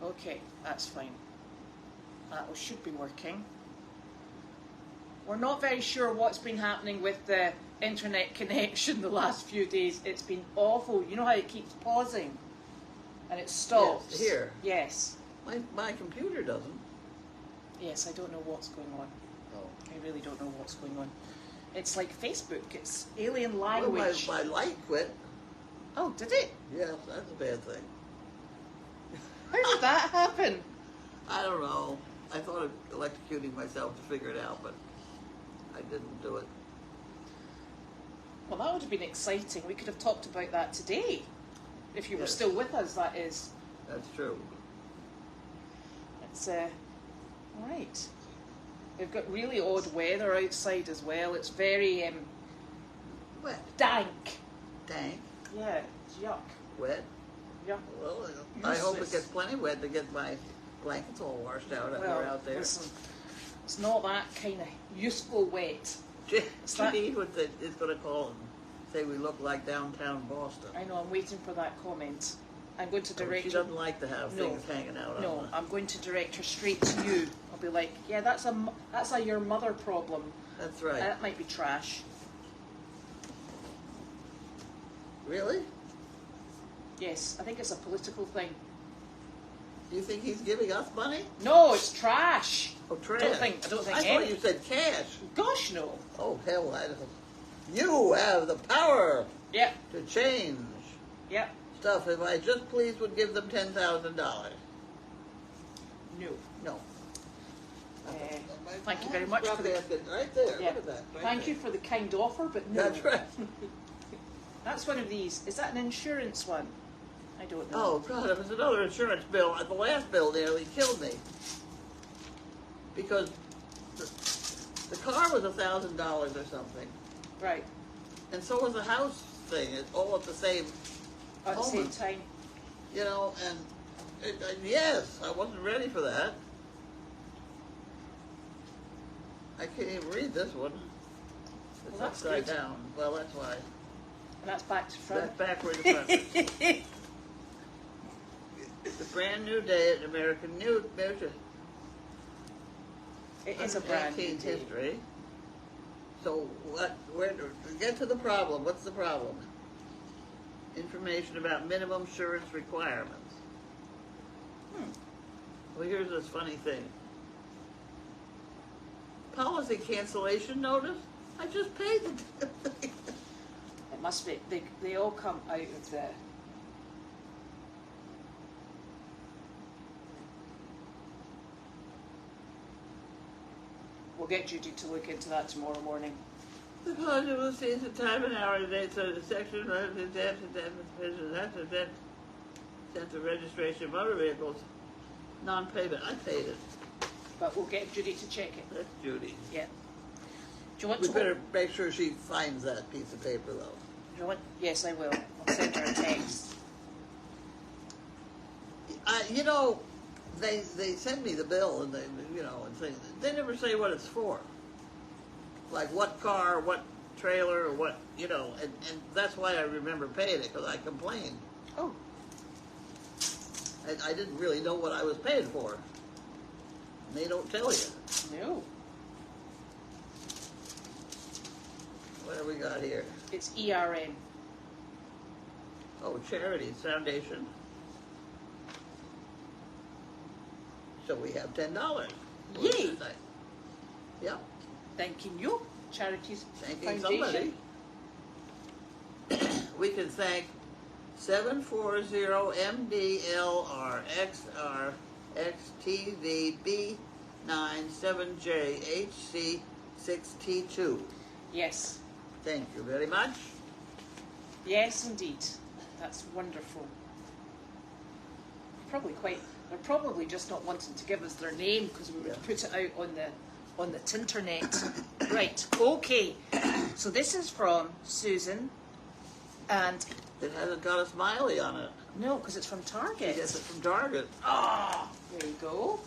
Okay, that's fine. That should be working. We're not very sure what's been happening with the internet connection the last few days. It's been awful. You know how it keeps pausing and it stops? Yes, here. Yes. My computer doesn't. Yes, I don't know what's going on. Oh. I really don't know what's going on. It's like Facebook. It's alien language. Well, my light quit. Oh, did it? Yes, that's a bad thing. How did that happen? I don't know. I thought of electrocuting myself to figure it out, but I didn't do it. Well, that would have been exciting. We could have talked about that today. If you were Yes. still with us, that is. That's true. It's, right. We've got really odd weather outside as well. It's very, Wet. dank. Dank. Yeah, it's yuck. Wet. Yuck. Well, I hope it Useless. gets plenty wet to get my blankets all washed out if they're out there. Listen, it's not that kind of useful wet. that- Janine is going to call and say we look like downtown Boston. I know, I'm waiting for that comment. I'm going to direct She her. doesn't like to have No. things hanging out on No, her. I'm going to direct her straight to you. I'll be like, yeah, that's a your mother problem. That's right. That might be trash. Really? Yes, I think it's a political thing. Do you think he's giving us money? No, it's trash. Oh, trash. I don't think I any. thought you said cash. Gosh, no. Oh, hell, I don't. You have the power Yep, to change yep, stuff. If I just please would give them $10,000. no. No. Thank you very much for the. Right there. Yeah. Look at that. Right Thank there. you for the kind offer, but no. That's right. That's one of these. Is that an insurance one? I don't know. Oh, God, it was another insurance bill. The last bill nearly killed me. Because the car was $1,000 or something. Right. And so was the house thing. It's all at the same At the same moment. time. You know, and yes, I wasn't ready for that. I can't even read this one. It's Well, that's upside good. down. Well, that's why. And that's back to front. That's backward to front. It's a brand new day at American Mutual. It is a brand new 18th day. history. So where to get to the problem? What's the problem? Information about minimum insurance requirements. Well, here's this funny thing. Policy cancellation notice? I just paid the thing. It must be. They all come out of the. We'll get Judy to look into that tomorrow morning. The policy will see the time and hour of the day, so the section of the sense of registration of motor vehicles, non-payment. I paid it. But we'll get Judy to check it. That's Judy. Yeah. Do you want We to? better make sure she finds that piece of paper, though. Do you want? Yes, I will. I'll send her a text. You know, they send me the bill and and things. They never say what it's for. Like what car, what trailer, or what and that's why I remember paying it because I complained. Oh. I didn't really know what I was paying for. And they don't tell you. No. What have we got here? It's ERN. Oh, Charities Foundation. So we have $10. Yay! Yep. Thanking you, Charities Thanking Foundation. somebody. We can thank 740MDLRXRXTVB97JHC6T2. Yes. Thank you very much. Yes, indeed. That's wonderful. They're probably just not wanting to give us their name because we would put it out on the tinternet. Right. Okay. So this is from Susan, and It hasn't got a smiley on it. no, because it's from She Target. gets it from Target. Ah, there you go.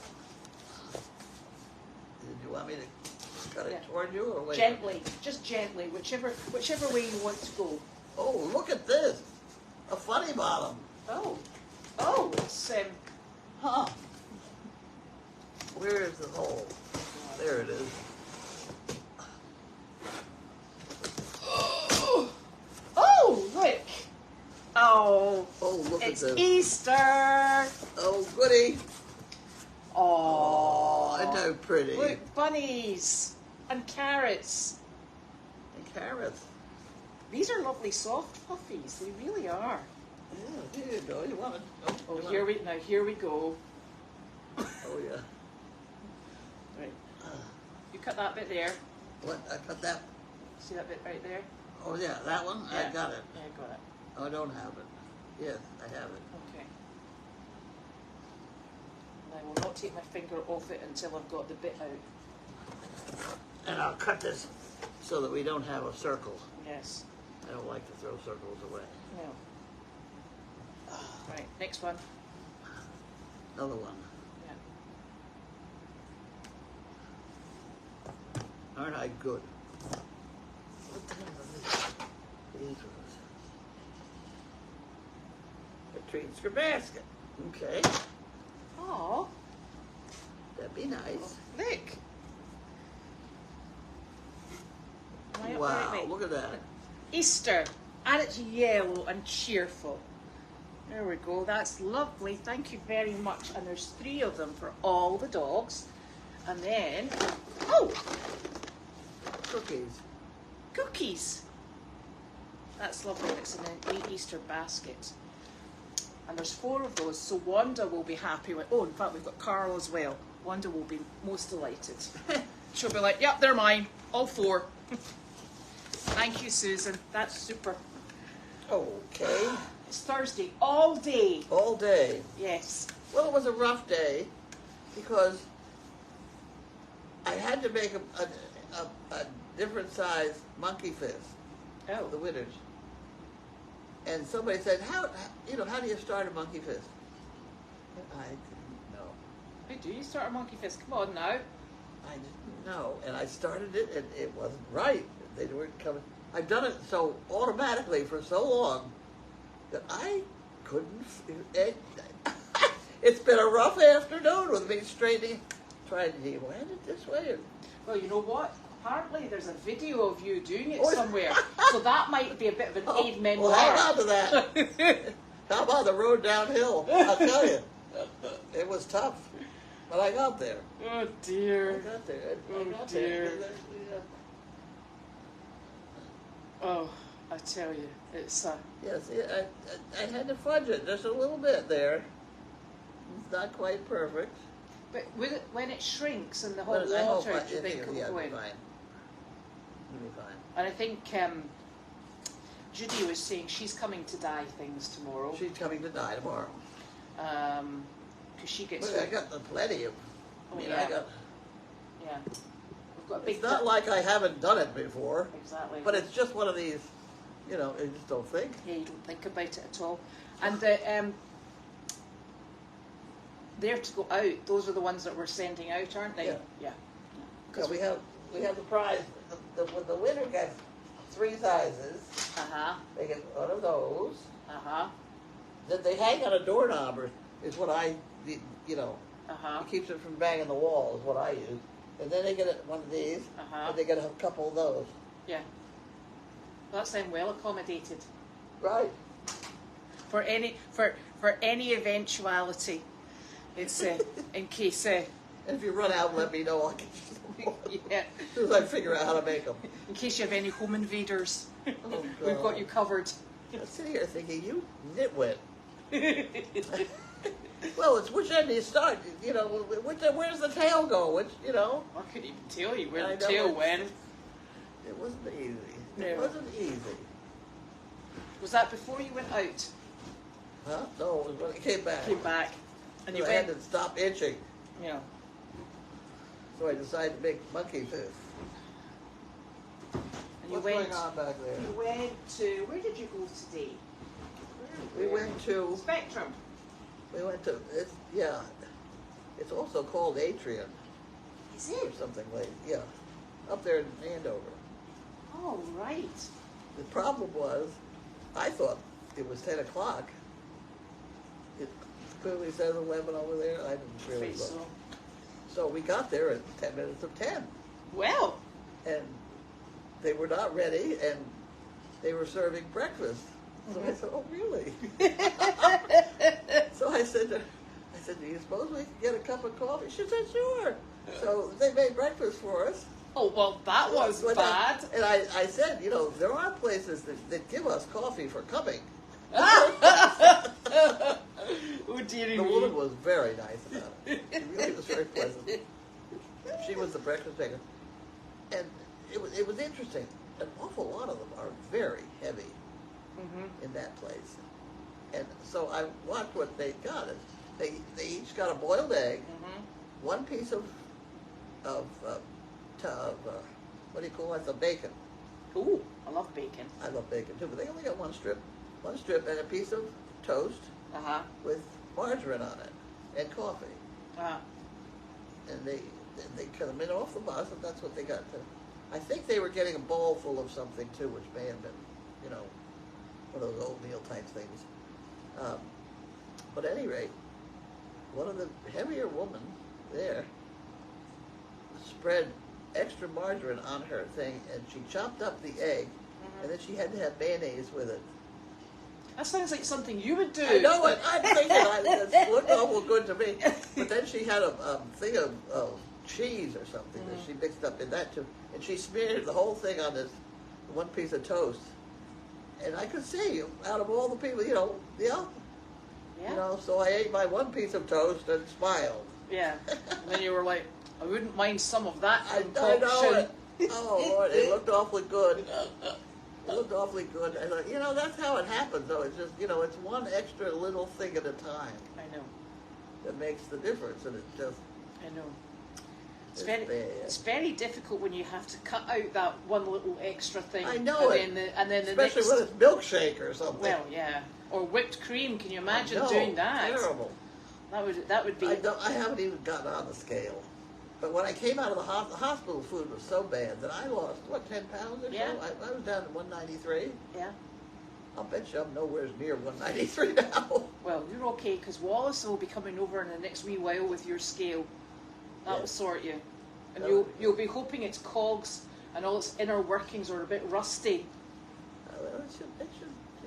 Did you want me to cut it Yeah. toward you or wait? Gently, just gently, whichever way you want to go. Oh, look at this. A funny bottom. Oh, it's Huh. Where is the hole? There it is. Oh, look. Oh, Look it's at this. Easter. Oh, goody. Oh, Isn't that pretty? look, bunnies and carrots. And carrots. These are lovely soft puffies. They really are. Yeah, here you go. You want it? Oh, here we go. Oh, yeah. Right. You cut that bit there. What? I cut that? See that bit right there? Oh, yeah, that one? Yeah. I got it. Yeah, I got it. Oh, I don't have it. Yes, I have it. Okay. And I will not take my finger off it until I've got the bit out. And I'll cut this so that we don't have a circle. Yes. I don't like to throw circles away. No. Right, next one. Another one. Yeah. Aren't I good? What the hell are these? These ones. A treats your basket. Okay. Oh, That'd be nice. look. Am I up Wow, the right way? look at that. Easter, and it's yellow and cheerful. There we go. That's lovely. Thank you very much. And there's 3 of them for all the dogs. And then, oh, Cookies. cookies. That's lovely. It's in an Easter basket. And there's 4 of those, so Wanda will be happy with. Oh, in fact, we've got Carl as well. Wanda will be most delighted. She'll be like, yep, they're mine. All 4. Thank you, Susan. That's super. Okay. It's Thursday all day. All day. Yes. Well, it was a rough day because I had to make a different size monkey fist for the Oh. winners. And somebody said, how do you start a monkey fist? I didn't know. How do you start a monkey fist? Come on now. I didn't know. And I started it and it wasn't right. They weren't coming. I've done it so automatically for so long that I couldn't. It's been a rough afternoon with me trying to land it this way. Well, you know what? Apparently there's a video of you doing it Oh, somewhere. So that might be a bit of an aid memoir. Well, hang on to that. How about the road downhill? I'll tell you. It was tough. But I got there. Oh I dear. got there. I Oh, got dear. there. Oh, I tell you, it's Yes, I had to fudge it just a little bit there. It's not quite perfect. but with it, when it shrinks in the hot But I hope water, do you think it'll yeah, go it'll in? be fine. It'll be fine. And I think Judy was saying she's coming to dye things tomorrow. She's coming to die tomorrow. Because she gets. But I got plenty of. Oh, I mean, yeah. I got. Yeah. We've got a big. It's not like I haven't done it before, Exactly. but it's just one of these. You just don't think. Yeah, you don't think about it at all. And they're to go out. Those are the ones that we're sending out, aren't they? Yeah. Yeah. Yeah, we have the prize. The winner gets 3 sizes. They get one of those. That they hang on a doorknob is what I, it keeps it from banging the wall is what I use. And then they get one of these, and they get a couple of those. Yeah. Well, that's then well accommodated Right. for any eventuality. It's in case. And if you run out, let me know. I'll get you some more. Yeah. As soon as I figure out how to make them. In case you have any home invaders, Oh, we've got you covered. I'm sitting here thinking, you nitwit. Well, it's which end do you start? Where's the tail go? I couldn't even tell you where I the know, tail it's- went. It wasn't easy. No. It wasn't easy. Was that before you went out? Huh? No, it was when I came back. Came back, and you I went. had to stop itching, Yeah. so I decided to make monkey fist. And you What's went. going on back there? You went to. Where did you go today? We went to. Spectrum. We went to. It's also called Atrium Is or it? something like up there in Andover. Oh right. The problem was, I thought it was 10 o'clock. clearly says 11 over there. I didn't really Afraid look. so. So we got there at 10 minutes of 10. Well, And they were not ready, and they were serving breakfast. So I said, oh, really? So I said, do you suppose we could get a cup of coffee? She said, sure. So they made breakfast for us. oh well, that was bad. I said, there are places that give us coffee for coming. Oh dearie The me. woman was very nice about it. She really was very pleasant. She was the breakfast maker. And it was interesting. An awful lot of them are very heavy in that place. And so I watched what they got. They each got a boiled egg, one piece of what do you call it? The bacon. Ooh, I love bacon. I love bacon too, but they only got one strip and a piece of toast with margarine on it and coffee. And they come in off the bus, and that's what they got. I think they were getting a bowl full of something too, which may have been, one of those oatmeal type things. But at any rate, one of the heavier women there spread extra margarine on her thing, and she chopped up the egg, and then she had to have mayonnaise with it. That sounds like something you would do. I know it. I'm thinking it looked awful good to me. But then she had a thing of cheese or something that she mixed up in that too, and she smeared the whole thing on this one piece of toast. And I could see, out of all the people, so I ate my one piece of toast and smiled. Yeah. And then you were like, I wouldn't mind some of that I concoction. know it. Oh, Lord, it looked awfully good. It looked awfully good. I thought, that's how it happens, though. It's just, it's one extra little thing at a time I know. that makes the difference, and it's just... I know. It's bad. It's very difficult when you have to cut out that one little extra thing. I know and it. Then the especially next, when it's milkshake or something. well, yeah, or whipped cream. Can you imagine I know, doing that? Terrible. That would be. I haven't even gotten on the scale. But when I came out of the hospital, food was so bad that I lost, 10 pounds or Yeah. so? I was down to 193. Yeah. I'll bet you I'm nowhere near 193 now. Well, you're okay, because Wallace will be coming over in the next wee while with your scale. That will sort you. And you'll be hoping its cogs and all its inner workings are a bit rusty. Well, it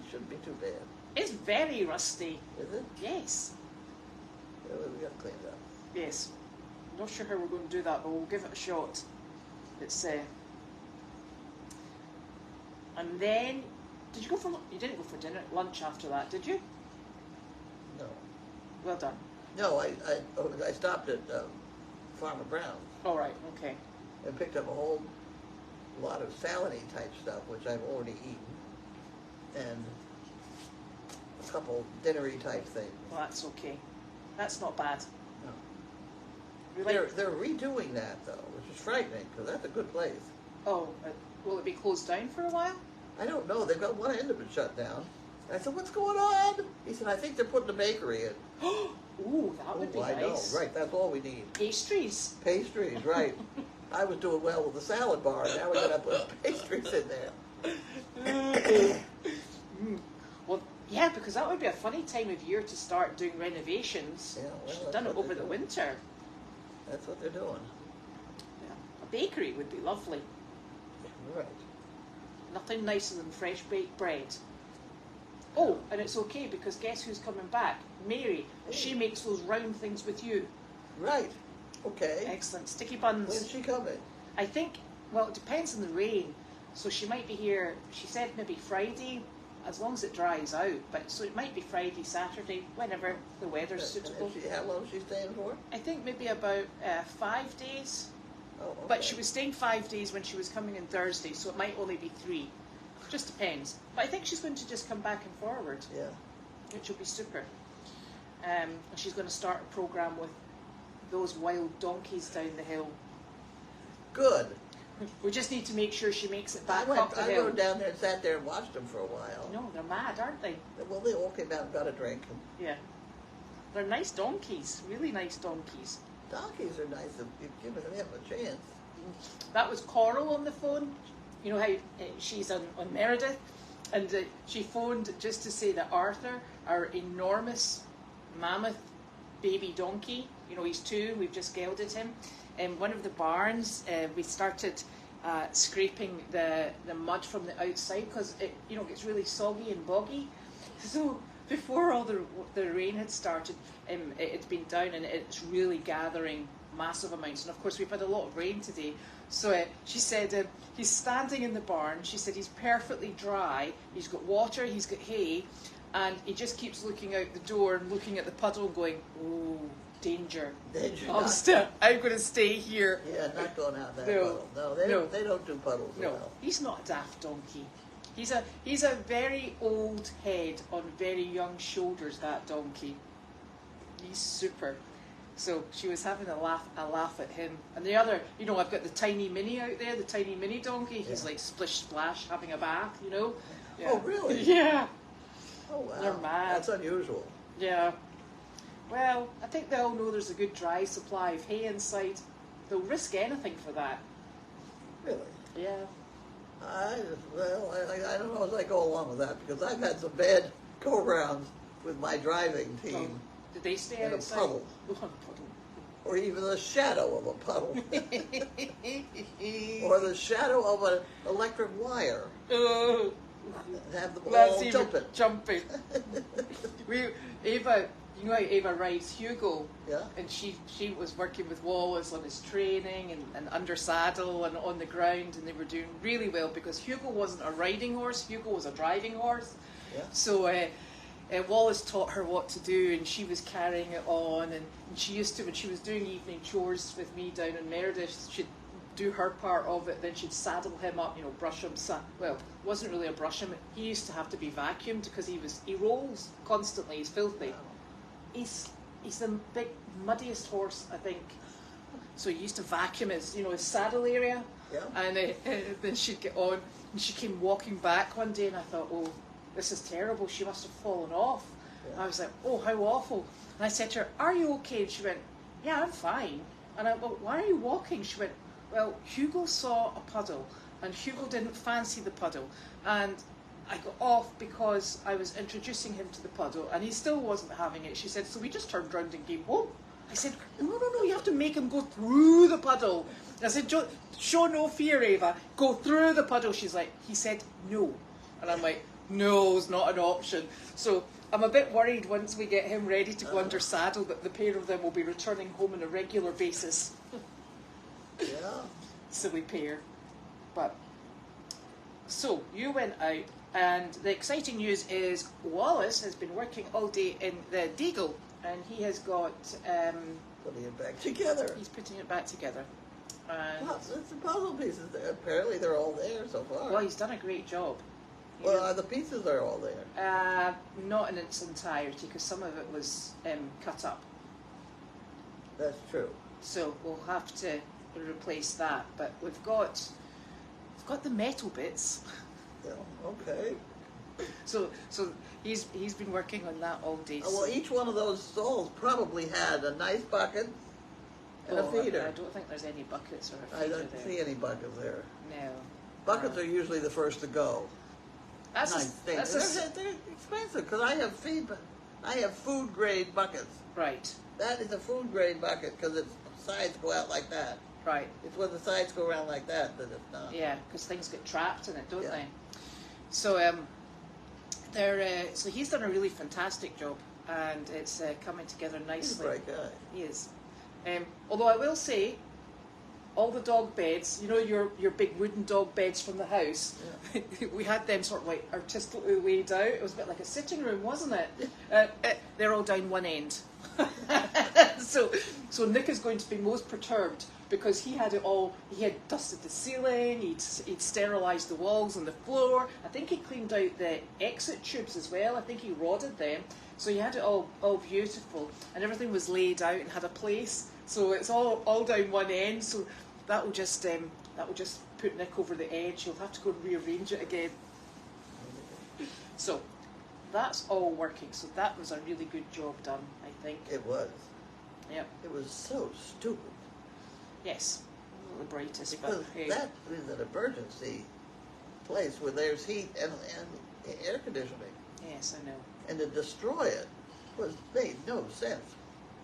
shouldn't be too bad. It's very rusty. Is it? Yes. Yeah, we got to clean it up. Yes. I'm not sure how we're going to do that, but we'll give it a shot. It's and then you didn't go for dinner, lunch after that, did you? No. Well done. No, I stopped at Farmer Brown's All right. Okay. and picked up a whole lot of salad-y type stuff, which I've already eaten, and a couple dinner-y type things. Well, that's okay. That's not bad. No. We They're redoing that, though, which is frightening, because that's a good place. Oh, will it be closed down for a while? I don't know. They've got one end of it shut down. I said, what's going on? He said, I think they're putting a bakery in. Ooh, that would be I nice. know. Right, that's all we need. Pastries. Pastries, right. I was doing well with the salad bar. Now we're going to put pastries in there. Well, yeah, because that would be a funny time of year to start doing renovations. Yeah, well, Should have that's done it what over they're the doing. winter. That's what they're doing. Yeah. A bakery would be lovely. Right. Nothing nicer than fresh baked bread. Oh, and it's okay because guess who's coming back? Mary. She makes those round things with you. Right. Okay. Excellent. Sticky buns. When's she coming? I think, well, it depends on the rain. So she might be here, she said maybe Friday, as long as it dries out. But so it might be Friday, Saturday, whenever the weather's suitable. How long is she staying for? I think maybe about 5 days. Oh, okay. But she was staying 5 days when she was coming on Thursday, so it might only be 3. Just depends. But I think she's going to just come back and forward. Yeah. Which will be super. And she's going to start a program with those wild donkeys down the hill. Good. We just need to make sure she makes it back I up the hill. rode down there and sat there and watched them for a while. No, they're mad, aren't they? Well, they all came out and got a drink. Yeah. They're nice donkeys. Really nice donkeys. Donkeys are nice if you've given them a chance. That was Coral on the phone. You know how she's on Meredith, and she phoned just to say that Arthur, our enormous mammoth baby donkey. You know, he's 2. We've just gelded him. In one of the barns, we started scraping the mud from the outside because it, you know, gets really soggy and boggy. So before all the rain had started, it had been down and it's really gathering massive amounts. And of course, we've had a lot of rain today. So she said he's standing in the barn. She said he's perfectly dry. He's got water. He's got hay, and he just keeps looking out the door and looking at the puddle, and going, "Oh, danger! I'm going to stay here." Yeah, not going out that puddle. No, they don't do puddles. No, well. He's not a daft donkey. He's a very old head on very young shoulders. That donkey. He's super. So she was having a laugh at him. And the other, you know, I've got the tiny mini out there, the tiny mini donkey. He's like splish splash having a bath, you know. Yeah. Oh, really? Yeah. Oh, wow. They're mad. That's unusual. Yeah. Well, I think they all know there's a good dry supply of hay inside. They'll risk anything for that. Really? Yeah. I don't know as I go along with that, because I've had some bad go-rounds with my driving team. Oh. Did they stay in outside? A puddle. Or even the shadow of a puddle. Or the shadow of an electric wire. Have them all jumping. Ava, you know how Ava rides Hugo? Yeah. And she was working with Wallace on his training and under saddle and on the ground, and they were doing really well because Hugo wasn't a riding horse, Hugo was a driving horse. Yeah. So Wallace taught her what to do, and she was carrying it on, and she used to, when she was doing evening chores with me down in Meredith, she'd do her part of it, then she'd saddle him up, you know, brush him. Well, it wasn't really a brush him, he used to have to be vacuumed because he rolls constantly, he's filthy. He's the big, muddiest horse, I think. So he used to vacuum his, you know, his saddle area. Yeah. And then she'd get on, and she came walking back one day, and I thought, oh, this is terrible, she must have fallen off. Yeah. I was like, oh, how awful. And I said to her, are you okay? And she went, yeah, I'm fine. And I went, why are you walking? She went, well, Hugo saw a puddle, and Hugo didn't fancy the puddle. And I got off because I was introducing him to the puddle, and he still wasn't having it. She said, so we just turned round and came home. I said, no, you have to make him go through the puddle. I said, show no fear, Ava. Go through the puddle. She's like, he said no. And I'm like, no, it's not an option. So I'm a bit worried once we get him ready to go under saddle that the pair of them will be returning home on a regular basis. Yeah. Silly pair. But, so you went out, and the exciting news is Wallace has been working all day in the Deagle, and he has got... putting it back together. He's putting it back together. Well, it's the puzzle pieces there. Apparently they're all there so far. Well, he's done a great job. Well, the pieces are all there. Not in its entirety, because some of it was cut up. That's true. So we'll have to replace that. But we've got the metal bits. Yeah, okay. So he's been working on that all day. Well, each one of those stalls probably had a nice bucket and a feeder. I don't think there's any buckets or a I feeder don't see any buckets there. No. Buckets are usually the first to go. That's they're expensive because I have food grade buckets. Right. That is a food grade bucket because its sides go out like that. Right. It's when the sides go around like that it's not. Yeah, because things get trapped in it, don't Yeah. they? So so he's done a really fantastic job, and it's coming together nicely. He's a bright guy. He is. Although I will say, all the dog beds, you know, your big wooden dog beds from the house, yeah. We had them sort of like artistically laid out. It was a bit like a sitting room, wasn't it? They're all down one end. So Nick is going to be most perturbed because he had it all. He had dusted the ceiling, he'd sterilised the walls and the floor. I think he cleaned out the exit tubes as well. I think he rodded them. So he had it all beautiful, and everything was laid out and had a place. So it's all down one end. So that will just put Nick over the edge. He'll have to go and rearrange it again. So that's all working. So that was a really good job done, I think. It was. Yep. It was so stupid. Yes. Not the brightest, because but hey. That is an emergency place where there's heat and air conditioning. Yes, I know. And to destroy it was made no sense.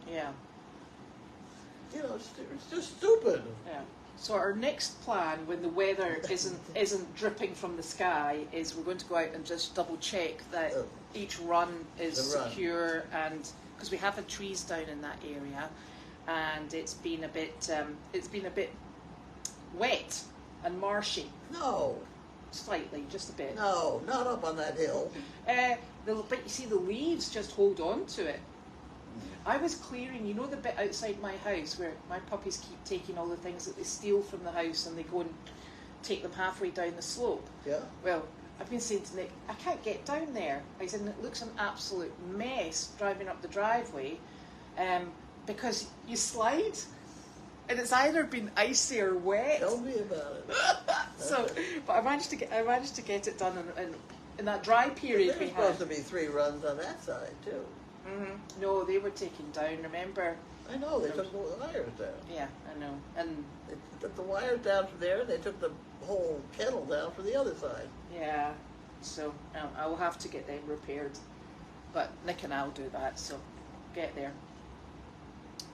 Yeah. You know, it's just stupid. Yeah. So our next plan, when the weather isn't dripping from the sky, is we're going to go out and just double check that each run is secure, and because we have had trees down in that area, and it's been a bit wet and marshy. No. Slightly, just a bit. No, not up on that hill. But you see, the leaves just hold on to it. I was clearing, you know, the bit outside my house where my puppies keep taking all the things that they steal from the house and they go and take them halfway down the slope. Yeah. Well, I've been saying to Nick, I can't get down there. I said, it looks an absolute mess driving up the driveway, because you slide and it's either been icy or wet. Tell me about it. So, but I managed to get it done in that dry period we There's had. supposed to be 3 runs on that side too. Mm-hmm. No, they were taken down. Remember? I know they took the wires down. Yeah, I know. And They took the wires down from there, and they took the whole kennel down from the other side. yeah, so I will have to get them repaired. But Nick and I'll do that. So get there.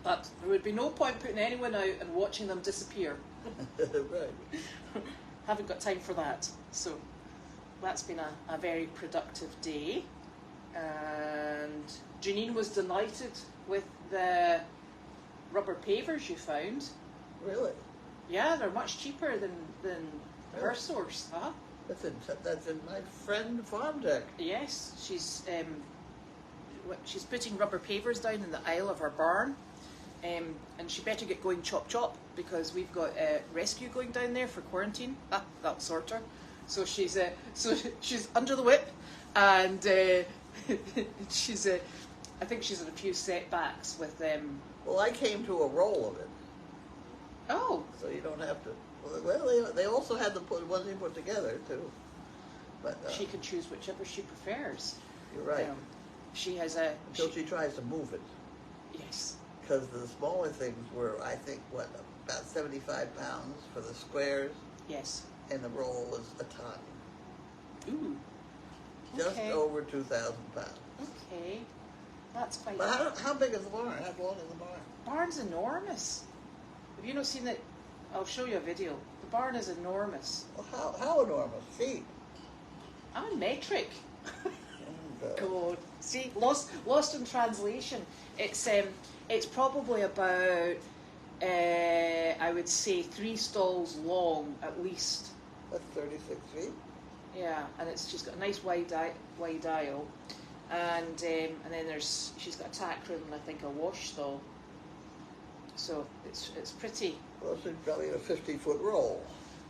But there would be no point putting anyone out and watching them disappear. Right. Haven't got time for that. So that's been a very productive day. And Janine was delighted with the rubber pavers you found. Really? Yeah, they're much cheaper than her source, huh? That's in my friend Farm Deck. Yes, she's putting rubber pavers down in the aisle of her barn, and she better get going chop because we've got rescue going down there for quarantine. That'll sort her. So she's under the whip, and she's I think she's had a few setbacks with them. Well, I came to a roll of it. Oh. So you don't have to. Well, they also had the ones they put together too. But She can choose whichever she prefers. you're right. She has Until she tries to move it. Yes. Because the smaller things were, I think, about 75 pounds for the squares, Yes. and the roll was a ton. Ooh. Just Okay. over 2,000 pounds. Okay. That's quite. But how big is the barn? How long is the barn? Barn's enormous. Have you not seen it? I'll show you a video. The barn is enormous. Well, how enormous? Feet. I'm in metric. And, God. See, lost in translation. It's probably about I would say 3 stalls long at least. that's 36 feet. Yeah, and she's got a nice wide aisle, and then she's got a tack room and I think a wash stall. So it's pretty. Well, she's probably in a 50-foot roll.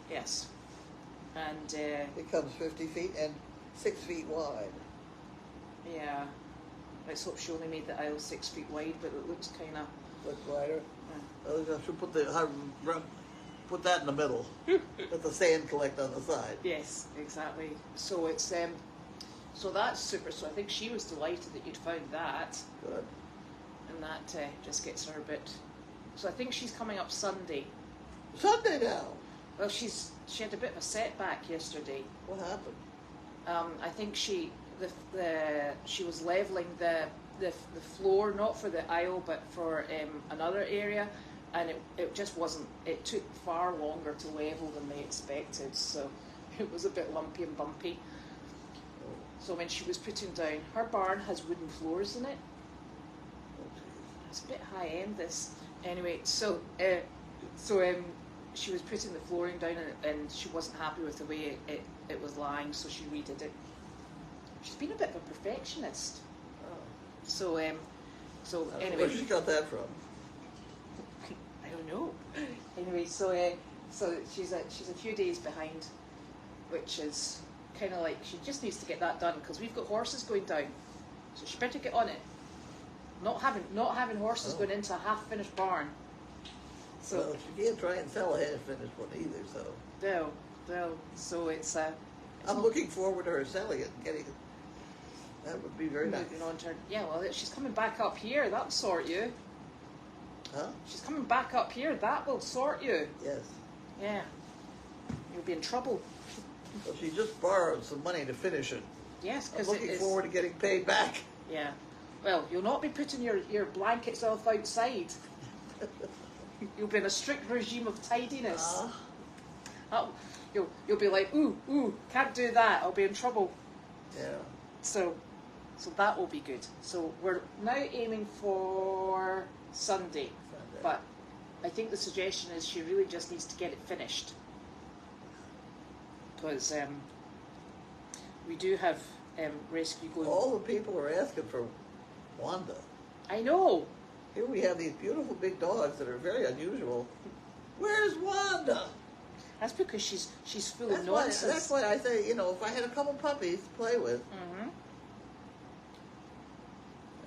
Yes, and It comes 50 feet and 6 feet wide. yeah, let's hope she only made the aisle 6 feet wide, but it looks kind of. Look wider. I should put that in the middle. Let the sand collect on the side. Yes, exactly. So it's so that's super. So I think she was delighted that you'd found that, Good. and that just gets her a bit. So I think she's coming up Sunday. Sunday now. Well, she had a bit of a setback yesterday. What happened? I think she was leveling the floor, not for the aisle but for another area, and it just wasn't. It took far longer to level than they expected, so it was a bit lumpy and bumpy. So when she was putting down, her barn has wooden floors in it. It's a bit high end this. Anyway, so she was putting the flooring down and she wasn't happy with the way it was lying, so she redid it. She's been a bit of a perfectionist. So anyway. Where she got that from? I don't know. Anyway, so she's a few days behind, which is kind of like she just needs to get that done because we've got horses going down, so she better get on it. Not having horses going into a half finished barn. So Well, she can't try and sell a half-finished one either. So no. So it's I'm looking forward to her selling it and getting it. That would be very nice. moving on to her. Yeah, well, she's coming back up here. That'll sort you. Huh? She's coming back up here. That will sort you. Yes. Yeah. You'll be in trouble. Well, she just borrowed some money to finish it. Yes, I'm because looking forward to getting paid back. Yeah. Well, you'll not be putting your blankets off outside. You'll be in a strict regime of tidiness. You'll be like, ooh, can't do that. I'll be in trouble. Yeah. So that will be good. So we're now aiming for Sunday. But I think the suggestion is she really just needs to get it finished. Because we do have rescue going. All the people are asking for Wanda. I know. Here we have these beautiful big dogs that are very unusual. Where's Wanda? That's because she's full of nonsense. That's why I say, if I had a couple puppies to play with,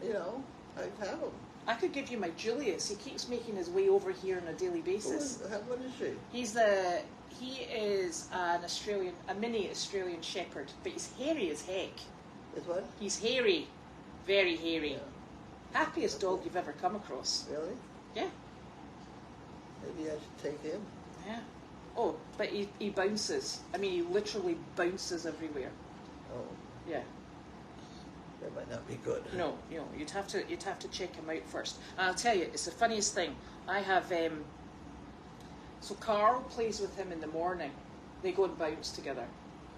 I'd have them. I could give you my Julius. He keeps making his way over here on a daily basis. What is she? He is a mini Australian Shepherd, but he's hairy as heck. Is what? He's hairy, very hairy. Yeah. Happiest dog you've ever come across. Really? Yeah. Maybe I should take him. Yeah. Oh, but he bounces. I mean, he literally bounces everywhere. Oh. Yeah. That might not be good. No, you'd have to check him out first. And I'll tell you, it's the funniest thing. I have so Carl plays with him in the morning. They go and bounce together,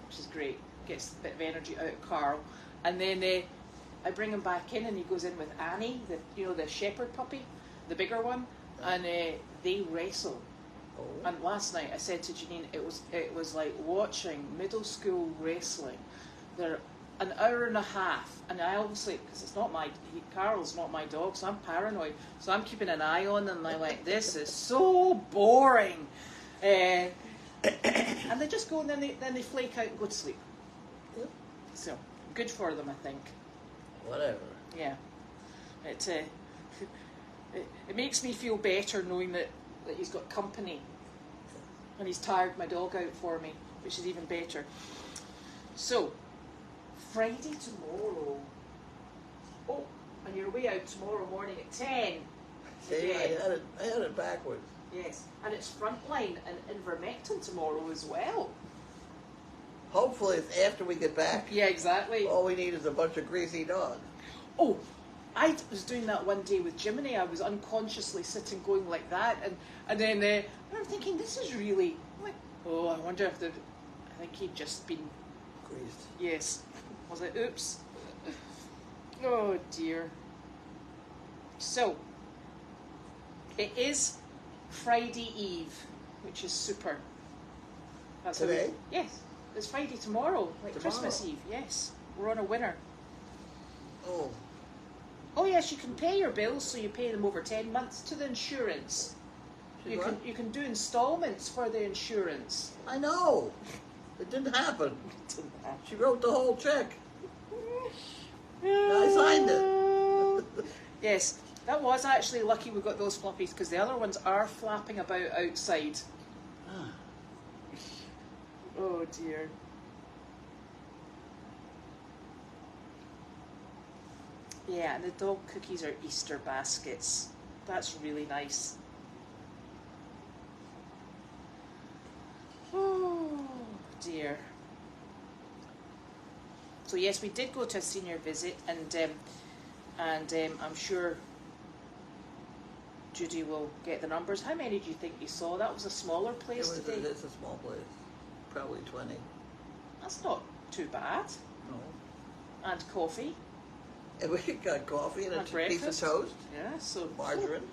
which is great. Gets a bit of energy out of Carl, and then I bring him back in, and he goes in with Annie, the shepherd puppy, the bigger one, and they wrestle. Oh. And last night I said to Janine, it was like watching middle school wrestling. They're an hour and a half, and I obviously, because Carl's not my dog, so I'm paranoid, so I'm keeping an eye on them, and I'm like, this is so boring, and they just go, and then they flake out and go to sleep. Yep. So good for them, I think. Whatever. Yeah, it makes me feel better knowing that he's got company, and he's tired my dog out for me, which is even better. So Friday tomorrow. Oh, and you're way out tomorrow morning at 10. See, I had it backwards. Yes, and it's Frontline and Invermectin tomorrow as well. Hopefully it's after we get back. Yeah, exactly. All we need is a bunch of greasy dogs. Oh, I was doing that one day with Jiminy. I was unconsciously sitting going like that, and then I'm thinking, this is really, I wonder if I think he'd just been Greased. Yes. Was it? Oops. Oh dear. So, it is Friday Eve, which is super. That's Today? Yes. It's Friday tomorrow, like Tomorrow. Christmas Eve. Yes. We're on a winner. Oh. Oh yes, you can pay your bills, so you pay them over 10 months to the insurance. You can do installments for the insurance. I know. It didn't happen. She wrote the whole check. I signed it. Yes, that was actually lucky we got those floppies, because the other ones are flapping about outside. Oh dear. Yeah, and the dog cookies are Easter baskets. That's really nice. Oh dear. So yes, we did go to a senior visit, and I'm sure Judy will get the numbers. How many do you think you saw? That was a smaller place today. It's a small place. Probably 20. That's not too bad. No. And coffee. And we got coffee and a breakfast. piece of toast. Yeah, so Margarine.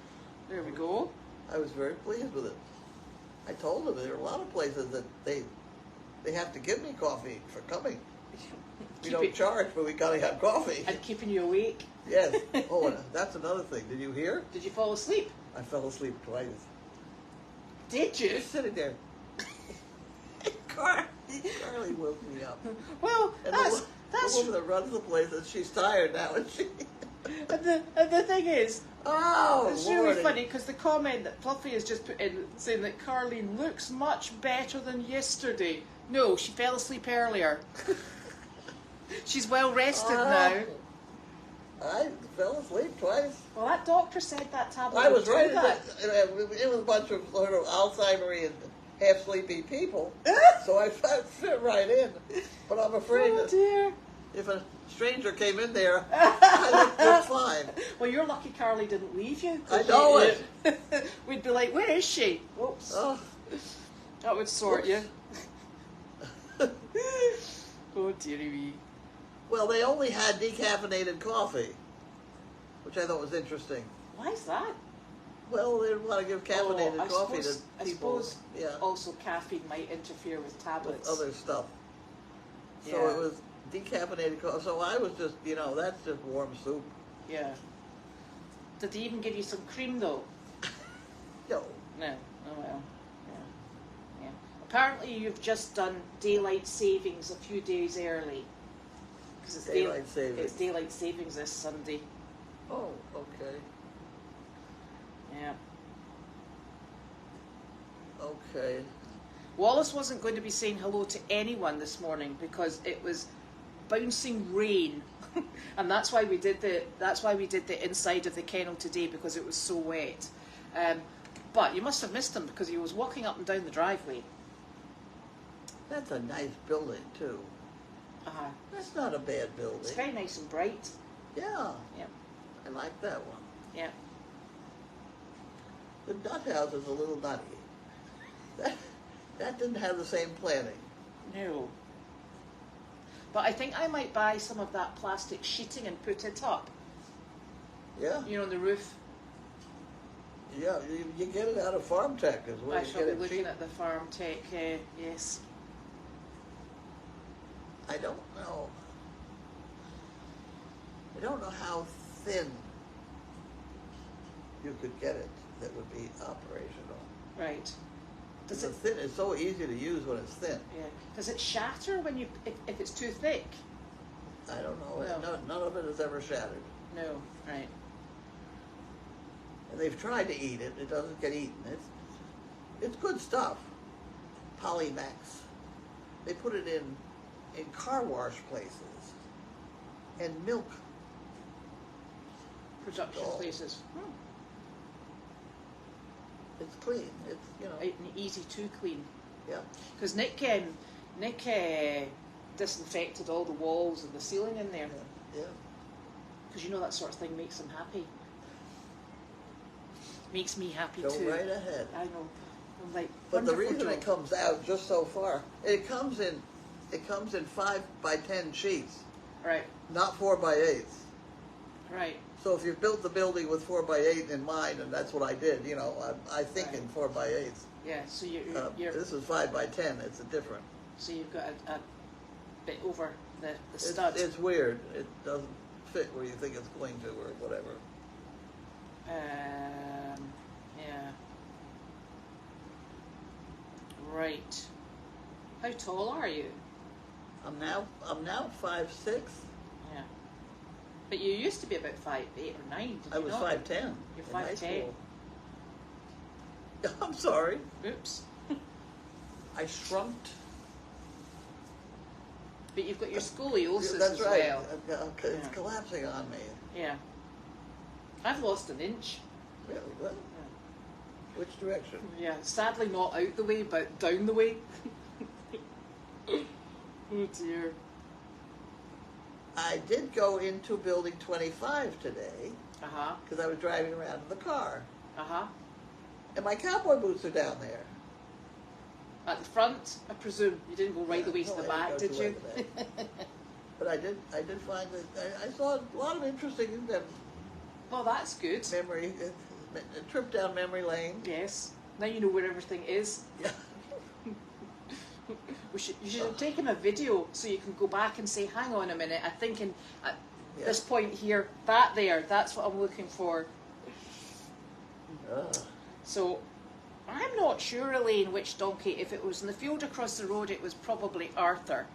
there we go. I was very pleased with it. I told them there are a lot of places that they have to give me coffee for coming. We don't charge, but we gotta have coffee. And keeping you awake. Yes. Oh, and that's another thing. Did you hear? Did you fall asleep? I fell asleep twice. Did you? Just sitting there. Carly woke me up. Well, And that's the woman that runs the place, and she's tired now, and she. and the thing is, it's really Lordy. funny, because the comment that Fluffy has just put in saying that Carlene looks much better than yesterday. No, she fell asleep earlier. She's well rested now. I fell asleep twice. Well, that doctor said that tablet. I was would right. do that. It was a bunch of sort of Alzheimer and half sleepy people, so I fit right in. But I'm afraid Oh that dear. if a stranger came in there, I looked fine. Well, you're lucky Carly didn't leave you. I know it. We'd be like, where is she? Oops. Oh. That would sort Oops. you. Oh, dearie me. Well, they only had decaffeinated coffee, which I thought was interesting. Why is that? Well, they didn't want to give caffeinated coffee to I people. suppose Yeah, also caffeine might interfere with with tablets. other stuff. So Yeah. it was decaffeinated coffee. So I was just, that's just warm soup. Yeah. Did they even give you some cream though? No. No. Oh well. Yeah. Yeah. Apparently you've just done daylight savings a few days early. Because it's Daylight savings. It's daylight savings this Sunday. Oh, okay. Yeah. Okay. Wallace wasn't going to be saying hello to anyone this morning because it was bouncing rain, and that's why we did the inside of the kennel today, because it was so wet. But you must have missed him because he was walking up and down the driveway. That's a nice building too. That's not a bad building. It's very nice and bright. Yeah. Yeah. I like that one. Yeah. The nut house is a little nutty. That didn't have the same planning. No. But I think I might buy some of that plastic sheeting and put it up. Yeah. On the roof. Yeah, you get it out of Farm Tech as well. I shall be looking at the Farm Tech, yes. I don't know. I don't know how thin you could get it that would be operational. Right. Does it thin? It's so easy to use when it's thin. Yeah. Does it shatter when if it's too thick? I don't know. No. None of it has ever shattered. No. Right. And they've tried to eat it. It doesn't get eaten. It's good stuff. Polymax. They put it in car wash places and milk Production places. It's clean. It's And easy to clean. Yeah. Because Nick disinfected all the walls and the ceiling in there. Yeah. Because that sort of thing makes him happy. Makes me happy Go too. right ahead. I know. I'm like, But the wonderful reason job. it comes out just so far, it comes in 5x10 sheets, Right. not 4x8s. Right. So if you built the building with 4x8 in mind, and that's what I did, I think Right. in 4x8s. Yeah. So you're This is 5x10. It's a different. so you've got a bit over the stud. It's weird. It doesn't fit where you think it's going to, or whatever. Yeah. Right. How tall are you? I'm now 5'6". Yeah. But you used to be about 5'8" or 9. I was 5'10". You're in high 5'10". school. I'm sorry. Oops. I shrunk. But you've got your scoliosis That's as right. well. It's Yeah. collapsing on me. Yeah. I've lost an inch. Really? Well, which direction? Yeah. Sadly not out the way, but down the way. Oh dear. I did go into building 25 today Uh-huh. because I was driving around in the car, Uh-huh. and my cowboy boots are down there. At the front, I presume. You didn't go right the way to No, the I back, didn't did go you? to the back. But I did find that I saw a lot of interesting Well, that's good. memory, a trip down memory lane. Yes. Now you know where everything is. Yeah. You should have taken a video so you can go back and say, hang on a minute, I think at this point here, that's what I'm looking for. So, I'm not sure, Elaine, which donkey. If it was in the field across the road, it was probably Arthur.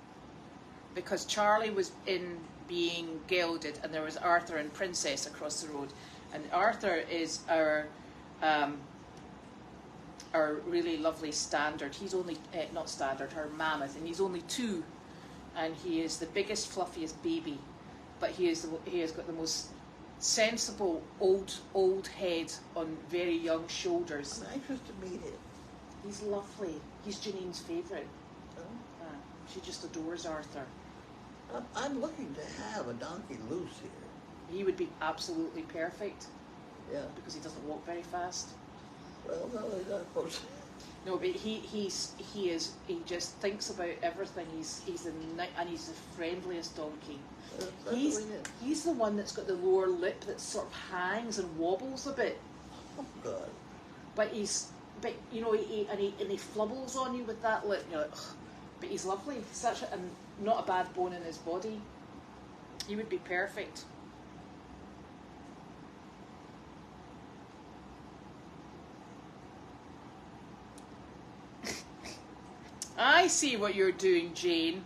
Because Charlie was in being gelded, and there was Arthur and Princess across the road. And Arthur is our really lovely standard. He's only, not standard, our mammoth, and he's only 2. And he is the biggest, fluffiest baby. But he has got the most sensible old head on very young shoulders. I'm anxious to meet him. He's lovely. He's Janine's favourite. Oh. She just adores Arthur. I'm looking to have a donkey loose here. He would be absolutely perfect Yeah. because he doesn't walk very fast. Well, no, he's not supposed to. No, but he just thinks about everything. He's the friendliest donkey. That's He's the way it is. he's the one that's got the lower lip that sort of hangs and wobbles a bit. Oh, God. But you know he flubbles on you with that lip. You're like, ugh. But he's lovely. And not a bad bone in his body. He would be perfect. I see what you're doing, Jane.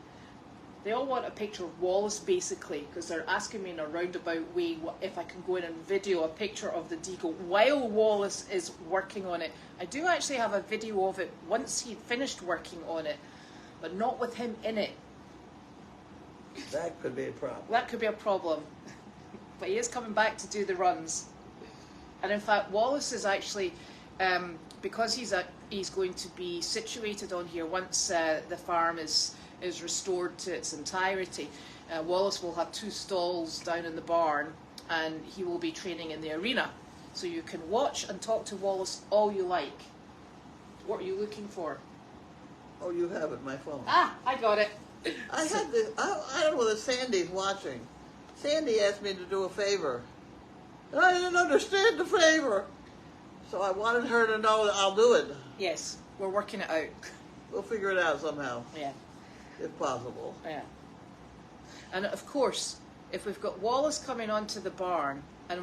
They all want a picture of Wallace, basically, because they're asking me in a roundabout way if I can go in and video a picture of the Deagle while Wallace is working on it. I do actually have a video of it once he'd finished working on it, but not with him in it. That could be a problem. That could be a problem. But he is coming back to do the runs. And in fact, Wallace is actually, because he's going to be situated on here once the farm is restored to its entirety. Wallace will have 2 stalls down in the barn, and he will be training in the arena. So you can watch and talk to Wallace all you like. What are you looking for? Oh, you have it, my phone. Ah, I got it. I had this, I don't know whether Sandy's watching. Sandy asked me to do a favor. And I didn't understand the favor. So I wanted her to know that I'll do it. Yes, we're working it out. We'll figure it out somehow, Yeah, if possible. yeah. And of course, if we've got Wallace coming onto the barn and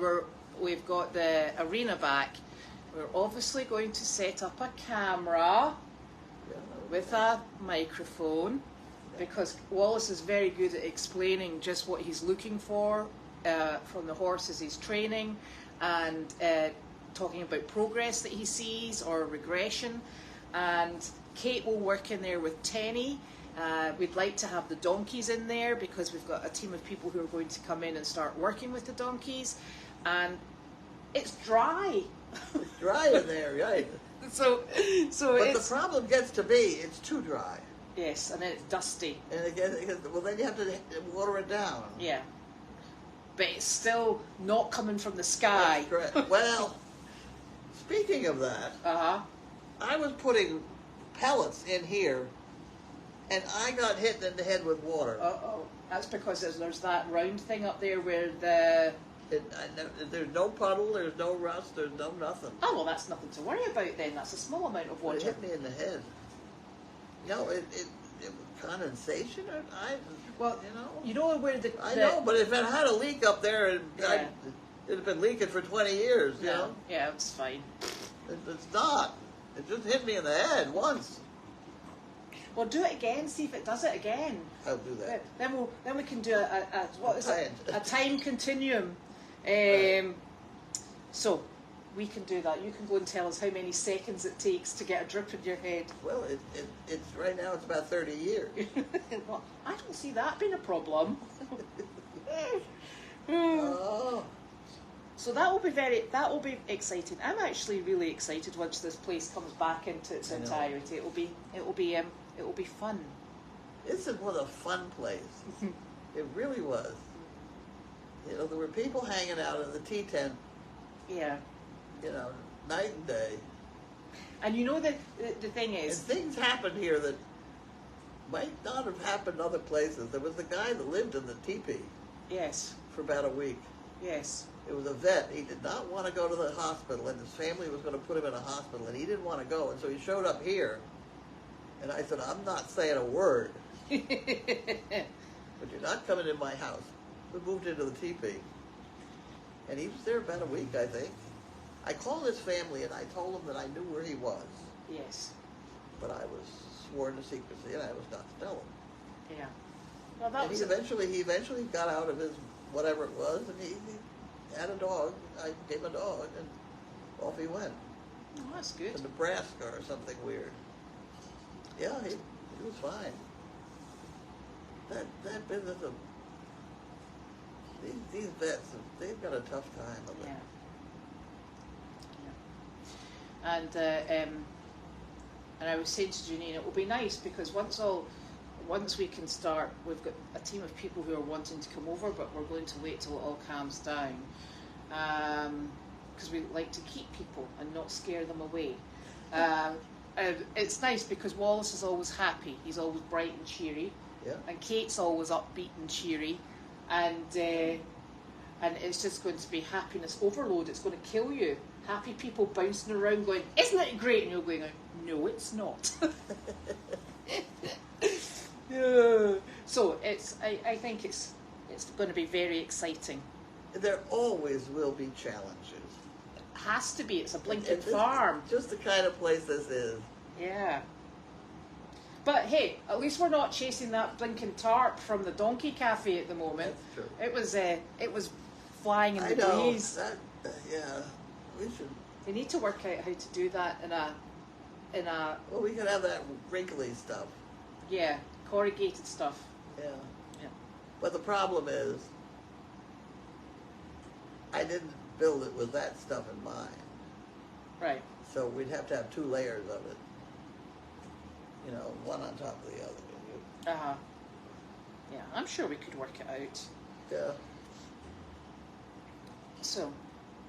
we've got the arena back, we're obviously going to set up a camera Yeah, with a microphone, because Wallace is very good at explaining just what he's looking for from the horses he's training, and talking about progress that he sees or regression. And Kate will work in there with Tenny. We'd like to have the donkeys in there because we've got a team of people who are going to come in and start working with the donkeys. And it's dry. It's dry in there, right? So But it's... the problem gets to be, it's too dry. Yes, and then it's dusty. And well, then you have to water it down. Yeah. But it's still not coming from the sky. That's correct. Well, speaking of that, Uh-huh. I was putting pellets in here, and I got hit in the head with water. Uh-oh. That's because there's that round thing up there where the... There's no puddle, there's no rust, there's no nothing. Oh, well, that's nothing to worry about then. That's a small amount of But water. it hit me in the head. No, it was condensation, or Well, you know. Where the... I know, but if it had a leak up there, it'd have been leaking for 20 years, you know? Yeah, it's fine. It's not. It just hit me in the head once. Well, do it again. See if it does it again. I'll do that. Then we can do a time continuum. Right. So we can do that. You can go and tell us how many seconds it takes to get a drip in your head. Well, it's right now. It's about 30 years. Well, I don't see that being a problem. Oh, So that will be exciting. I'm actually really excited once this place comes back into its entirety. It will be fun. this was a fun place. It really was. You know, there were people hanging out in the tea tent. Yeah. You know, night and day. And you know the thing And is, things happened here that might not have happened other places. There was the guy that lived in the teepee yes, for about a week. yes, It was a vet. He did not want to go to the hospital, and his family was going to put him in a hospital, and he didn't want to go. And so he showed up here, and I said, I'm not saying a word, but you're not coming in my house. We moved into the teepee. And he was there about a week, I think. I called his family, and I told them that I knew where he was, yes, but I was sworn to secrecy, and I was not to tell him. yeah. Well, that And was he eventually got out of his whatever it was, and he had a dog. I gave him a dog, and off he went oh, that's good. to Nebraska or something weird. Yeah, he was fine. That business of these vets, they've got a tough time of it. Yeah. And I was saying to Janine, it will be nice because once all once we can start, we've got a team of people who are wanting to come over, but we're going to wait till it all calms down, because we like to keep people and not scare them away. And it's nice because Wallace is always happy. He's always bright and cheery, and Kate's always upbeat and cheery, and it's just going to be happiness overload. It's going to kill you. Happy people bouncing around going, "Isn't it great?" And you're going, "No, it's not." So I think it's going to be very exciting. There always will be challenges. It has to be. It's a blinking farm. Just the kind of place this is. Yeah. But hey, at least we're not chasing that blinking tarp from the Donkey Cafe at the moment. That's true. It was flying in the breeze. Yeah, we should. They need to work out how to do that in a. Well, we could have that wrinkly stuff. Yeah, corrugated stuff. Yeah. Yeah. But the problem is, I didn't build it with that stuff in mind. Right. So we'd have to have 2 layers of it. You know, one on top of the other. Yeah, I'm sure we could work it out. Yeah. So,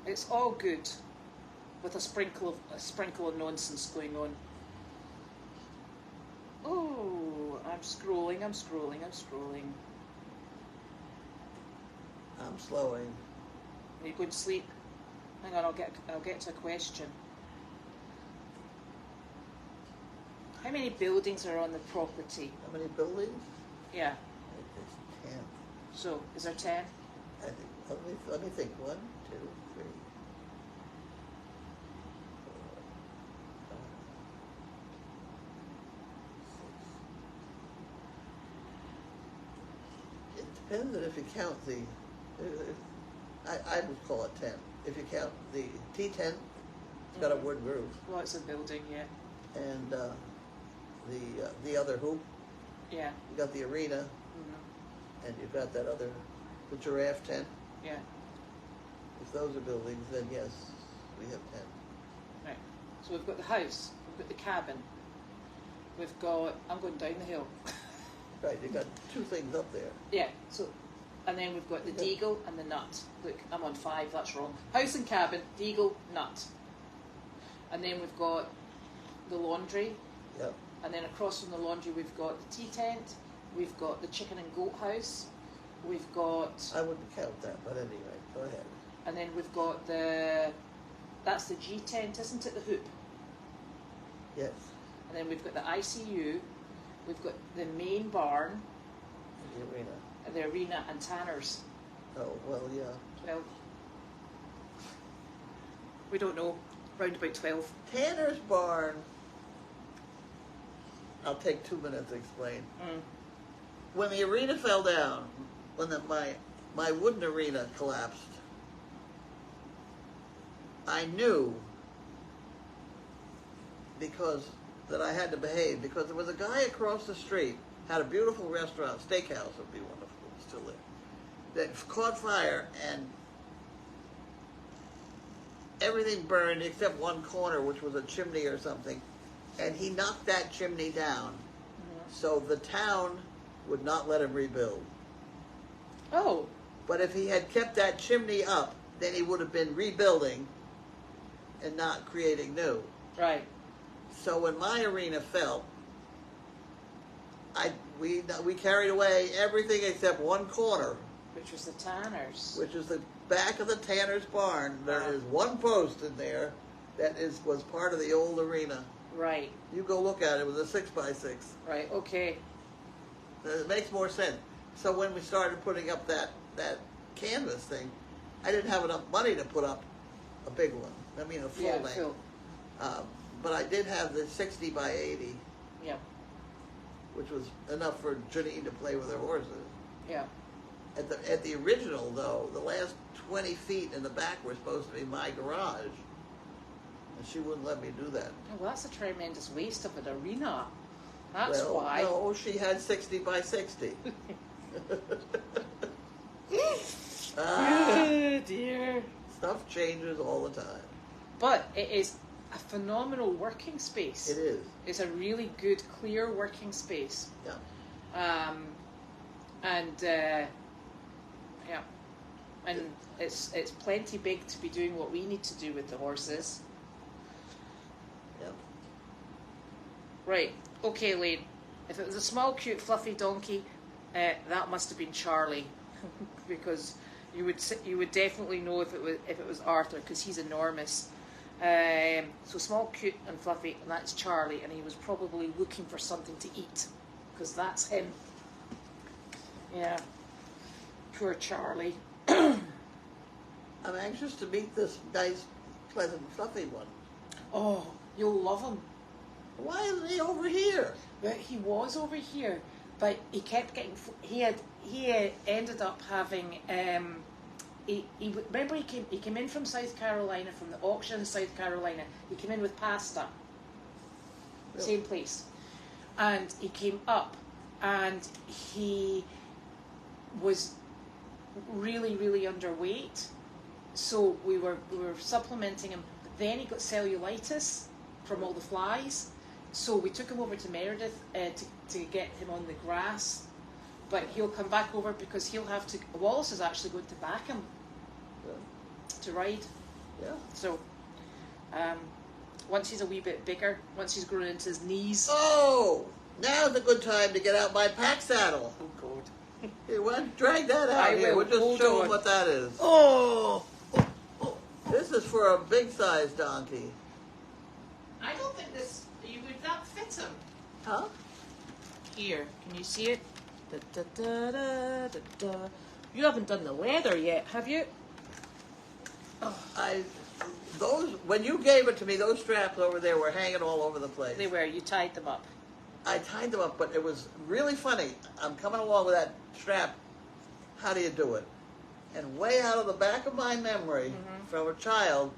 it's all good with a sprinkle of nonsense going on. Oh, I'm scrolling. I'm slowing. Are you going to sleep? Hang on, I'll get to a question. How many buildings are on the property? How many buildings? Yeah. I think there's 10. So, is there 10? I think. Let me think. 1, 2, 3. 4, 5, 6. It depends on if you count the. I would call it 10. If you count the T10, it's got a wood roof. Well, it's a building, yeah. And the other hoop. Yeah. You got the arena, and you've got that other, the giraffe tent. Yeah. If those are buildings, then yes, we have 10. Right. So we've got the house, we've got the cabin, we've got. I'm going down the hill. Right, you've got 2 things up there. Yeah. So, and then we've got the deagle and the nut. Look, I'm on 5. That's wrong. House and cabin, deagle, nut. And then we've got the laundry. Yep. And then across from the laundry, we've got the tea tent. We've got the chicken and goat house. We've got. I wouldn't count that, but anyway, go ahead. And then we've got the. That's the G tent, isn't it? The hoop. Yes. And then we've got the ICU. We've got the main barn. And the arena. And the arena and Tanner's. Oh, well, yeah. 12. We don't know. Round about 12. Tanner's barn. I'll take 2 minutes to explain. When the arena fell down, when my wooden arena collapsed, I knew that I had to behave, because there was a guy across the street, had a beautiful restaurant, steakhouse would be wonderful, still there, that caught fire, and everything burned except one corner, which was a chimney or something, and he knocked that chimney down. So the town would not let him rebuild. Oh. But if he had kept that chimney up, then he would have been rebuilding and not creating new. Right. So when my arena fell, we carried away everything except one corner, Which was the Tanner's. which is the back of the Tanner's barn. There is one post in there that was part of the old arena. Right. You go look at it. It was a 6x6. Right. Okay. It makes more sense. So when we started putting up that canvas thing, I didn't have enough money to put up a big one. I mean, a full length. Full. But I did have the 60 by 80, Yeah. which was enough for Janine to play with her horses. Yeah. At the original, though, the last 20 feet in the back were supposed to be my garage, and she wouldn't let me do that. Oh, well, that's a tremendous waste of an arena. That's well, why. No, she had 60 by 60. Oh, dear. Stuff changes all the time. But it is a phenomenal working space. It is. It's a really good, clear working space. Yeah. And yeah, and it's plenty big to be doing what we need to do with the horses. Yep. Right. Okay, Lane. If it was a small, cute, fluffy donkey, that must have been Charlie, because you would definitely know if it was Arthur, because he's enormous. So small, cute, and fluffy, and that's Charlie, and he was probably looking for something to eat, because that's him. Yeah. Poor Charlie. I'm anxious to meet this nice, pleasant, fluffy one. Oh, you'll love him. Why isn't he over here? But he was over here, but he kept getting. He ended up having. Remember he came in from South Carolina, from the auction in South Carolina. He came in with pasta. Really? Same place, and he came up, and he was really, really underweight. So we were supplementing him. But then he got cellulitis from all the flies. So we took him over to Meredith to get him on the grass. But he'll come back over because he'll have to. Wallace is actually going to back him to ride. Yeah. So once he's a wee bit bigger, once he's grown into his knees. Oh, now's a good time to get out my pack saddle. Oh God. Here, drag that out here. We'll just show them what that is. Oh. This is for a big size donkey. I don't think would that fit him. Huh? Here, can you see it? Da, da, da, da, da, da. You haven't done the leather yet, have you? Oh. When you gave it to me, those straps over there were hanging all over the place. They were. You tied them up. I tied them up, but it was really funny. I'm coming along with that strap. How do you do it? And way out of the back of my memory, from a child,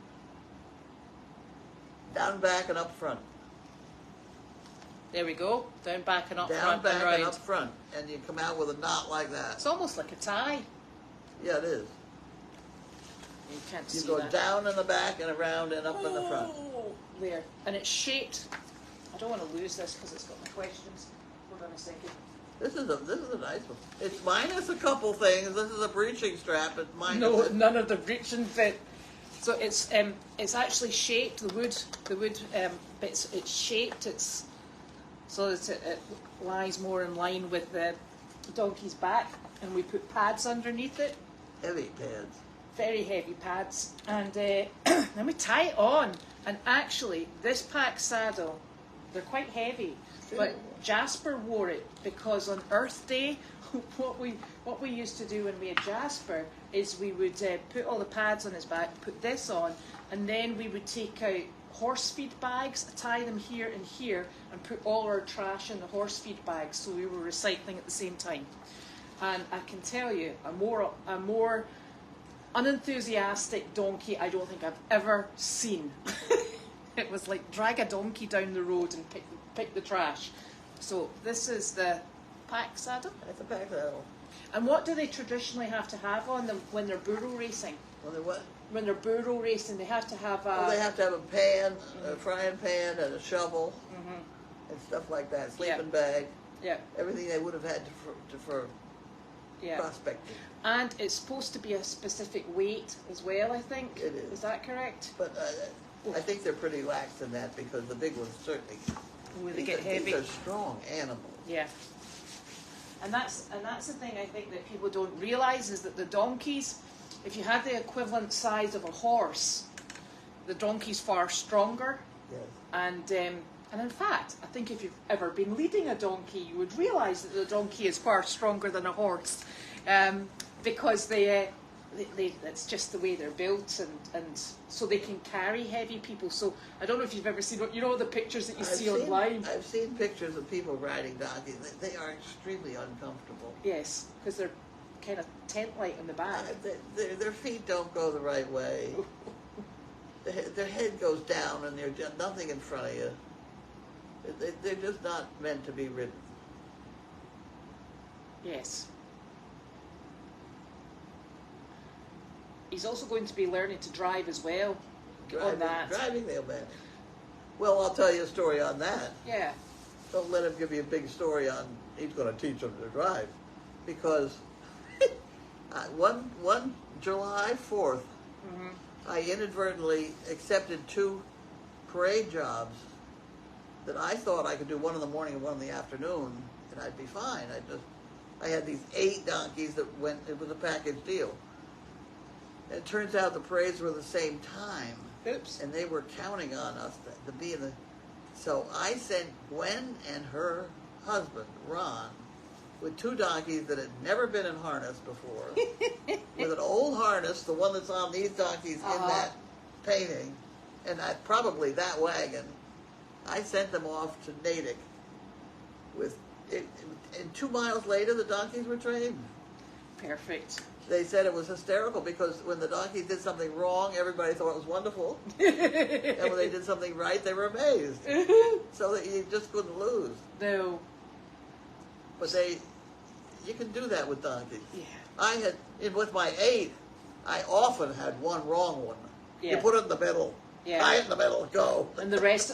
down back and up front. There we go. Down, back, and up down, front. Down, back, and up front. And you come out with a knot like that. It's almost like a tie. Yeah, it is. You can't you see go that. Down in the back and around and up in the front. There. And it's shaped. I don't want to lose this because it's got my questions. Hold on a second. This is a nice one. It's minus a couple things. This is a breeching strap. It's minus. No, none of the breeching fit. So it's actually shaped. The wood bits. It's shaped. It's so that it lies more in line with the donkey's back, and we put pads underneath it. Heavy pads. Very heavy pads, and then we tie it on. And actually, this pack saddle, they're quite heavy, but Jasper wore it because on Earth Day, what we used to do when we had Jasper is we would put all the pads on his back, put this on, and then we would take out horse feed bags, tie them here and here, and put all our trash in the horse feed bags, so we were recycling at the same time. And I can tell you, a more unenthusiastic donkey I don't think I've ever seen. It was like drag a donkey down the road and pick the trash. So this is the pack saddle. That's a pack saddle. And what do they traditionally have to have on them when they're burro racing? When they what? When they're burro racing, they have to have a... Well, they have to have a pan, a frying pan, and a shovel, and stuff like that. Sleeping bag. Yeah. Everything they would have had for prospecting. And it's supposed to be a specific weight as well, I think. It is. Is that correct? But I think they're pretty lax in that because the big ones certainly. They get heavy. These are strong animals. Yeah. And that's the thing I think that people don't realise is that the donkeys, if you had the equivalent size of a horse, the donkey's far stronger. Yes. And in fact, I think if you've ever been leading a donkey, you would realise that the donkey is far stronger than a horse, because it's just the way they're built, and so they can carry heavy people. So I don't know if you've ever seen, the pictures that you see online. I've seen pictures of people riding donkeys. They are extremely uncomfortable. Yes, because they're kind of tent-like in the back. Their feet don't go the right way. Their head goes down, and there's just nothing in front of you. They're just not meant to be ridden. Yes. He's also going to be learning to drive as well. Driving, they'll manage. Well, I'll tell you a story on that. Yeah. Don't let him give you a big story on he's going to teach them to drive, because one July 4th, I inadvertently accepted 2 parade jobs that I thought I could do, one in the morning and one in the afternoon, and I'd be fine. I had these 8 donkeys that went. It was a package deal. And it turns out the parades were the same time. Oops. And they were counting on us to be in the. So I sent Gwen and her husband, Ron, with 2 donkeys that had never been in harness before, with an old harness, the one that's on these donkeys in that painting, and probably that wagon. I sent them off to Natick with it, and 2 miles later the donkeys were trained. Perfect. They said it was hysterical because when the donkeys did something wrong, everybody thought it was wonderful. And when they did something right, they were amazed. So that you just couldn't lose. No. But you can do that with donkeys. Yeah. With my 8, I often had one wrong one. Yeah. You put it in the middle. Yeah. Tie it in the middle, go. And the rest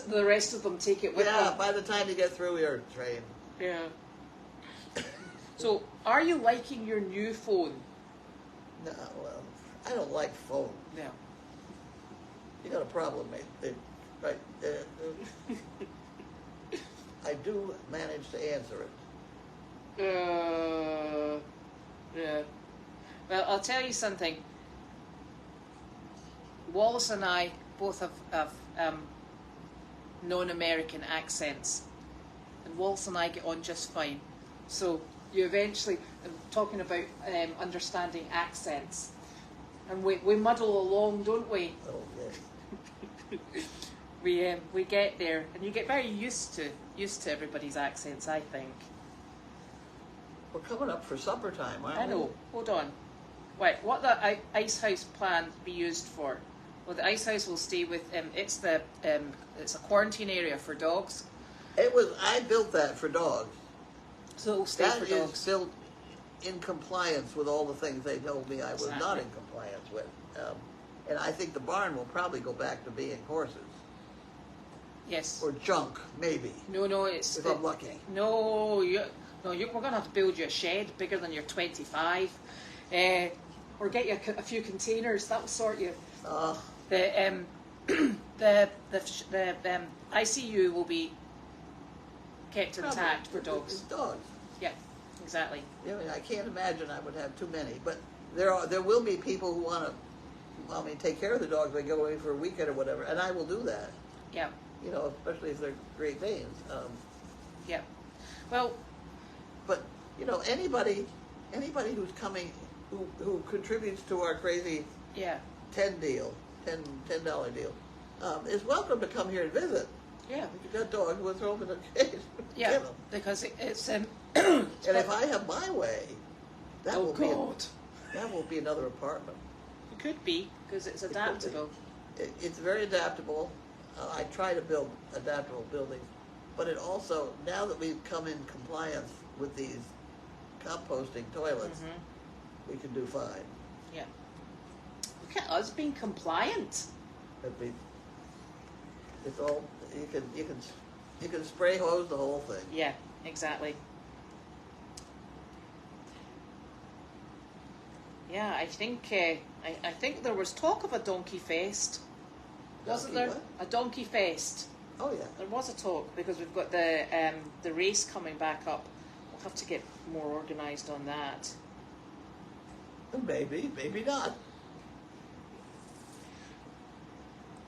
of them take it with them. Yeah, by the time you get through, you're trained. Yeah. So, are you liking your new phone? No, well, I don't like phones. No. You got a problem, mate. Right. I do manage to answer it. Yeah. Well, I'll tell you something. Wallace and I both have non-American accents, and Wallace and I get on just fine. So you eventually, talking about understanding accents, and we muddle along, don't we? Oh, yes. We get there, and you get very used to everybody's accents, I think. We're coming up for supper time, aren't we? I know. Hold on. Wait, what the ice house plan be used for? Well, the ice house will stay with it's a quarantine area for dogs. I built that for dogs. So it'll stay That for is dogs. built in compliance with all the things they told me I was Exactly. not in compliance with. And I think the barn will probably go back to being horses. Yes. Or junk, maybe. No, it's If I'm lucky. No, we're going to have to build you a shed bigger than your 25, or get you a few containers. That'll sort you. The ICU will be kept intact for dogs. It's dogs. Yeah, exactly. I mean, I can't imagine I would have too many, but there will be people who want me to take care of the dogs. They go away for a weekend or whatever, and I will do that. Yeah. You know, especially if they're Great Danes. Yeah. Well, but you know, anybody who's coming who contributes to our crazy yeah. $10 deal is welcome to come here and visit. Yeah. If you've got dogs, we'll throw them in a cage. Yeah. Get 'em. Because it's And if I have my way, that oh will God. that will be another apartment. It could be because it's adaptable. It's very adaptable. I try to build adaptable buildings, but it also, now that we've come in compliance with these composting toilets, we can do fine. Yeah. Look at us being compliant. It's all you can spray hose the whole thing. Yeah, exactly. Yeah, I think I think there was talk of a donkey fest, wasn't there? What? A donkey fest. Oh yeah. There was a talk because we've got the race coming back up. We'll have to get more organised on that. Maybe not.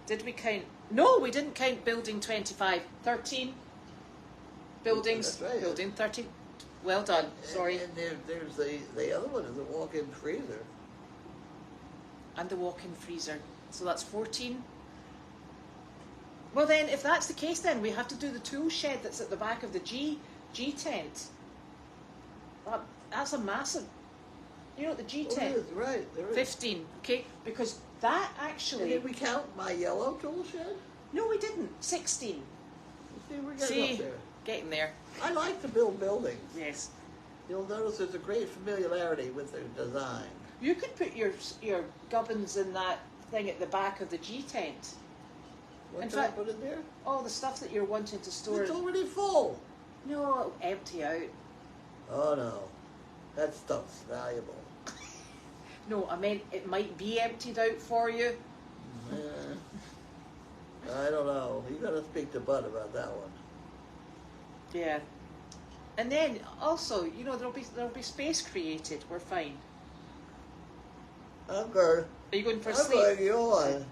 Did we count? No, we didn't count building 25. 13 buildings. That's right. Building 13. Well done. Sorry. And there's the other one is the walk-in freezer. And the walk-in freezer. So that's 14. Well then, if that's the case, then we have to do the tool shed that's at the back of the G tent. That's a massive. You know what the G tent? Oh, right. There is. 15. Okay, because that And actually. did we count my yellow tool shed? No, we didn't. 16. See, we're getting up there. Getting there. I like to build buildings. Yes. You'll notice there's a great familiarity with their design. You could put your gubbins in that thing at the back of the G tent. What In can fact- I put in there? All the stuff that you're wanting to store. It's already full. No, it'll empty out. Oh no, that stuff's valuable. No, I meant it might be emptied out for you. I don't know. You got to speak to Bud about that one. Yeah. And then also, you know, there'll be space created. We're fine. I'm good. Are you going for I'm sleep? going. You on?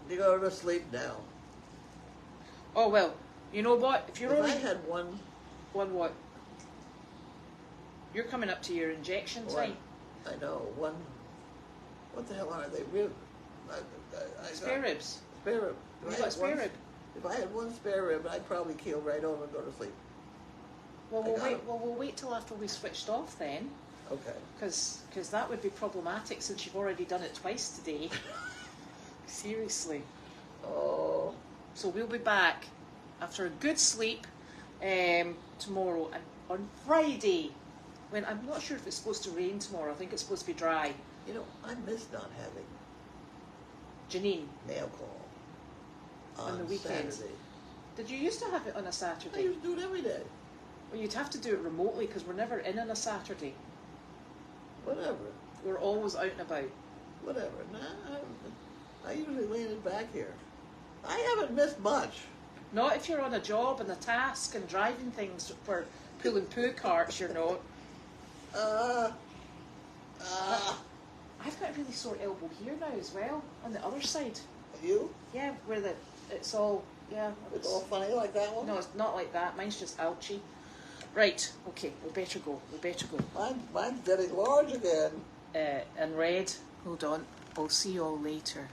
You go to sleep now. Oh well, you know what? If you're If only I had one what? You're coming up to your injection time. I know one. What the hell are they? Rib? Spare ribs. Spare rib. You got a spare rib? If I had one spare rib, I'd probably keel right over and go to sleep. Well, we'll wait till after we switched off then. Okay. Because that would be problematic since you've already done it twice today. Seriously. Oh. So we'll be back after a good sleep tomorrow, and on Friday, when I'm not sure if it's supposed to rain tomorrow. I think it's supposed to be dry. You know, I miss not having Janine, mail call on the weekend. Saturday. Did you used to have it on a I Saturday? used to do it every day. Well, you'd have to do it remotely because we're never in on a Saturday. Whatever. We're always out and about. Whatever. Nah, I usually lean it back here. I haven't missed much. Not if you're on a job and a task and driving things for pulling poo carts, you know. I've got a really sore elbow here now as well, on the other side. You? Yeah, where it's all, yeah. It's all funny like that one? No, it's not like that. Mine's just ouchy. Right, okay, we better go. Mine's getting large again. And red, hold on. I'll see you all later.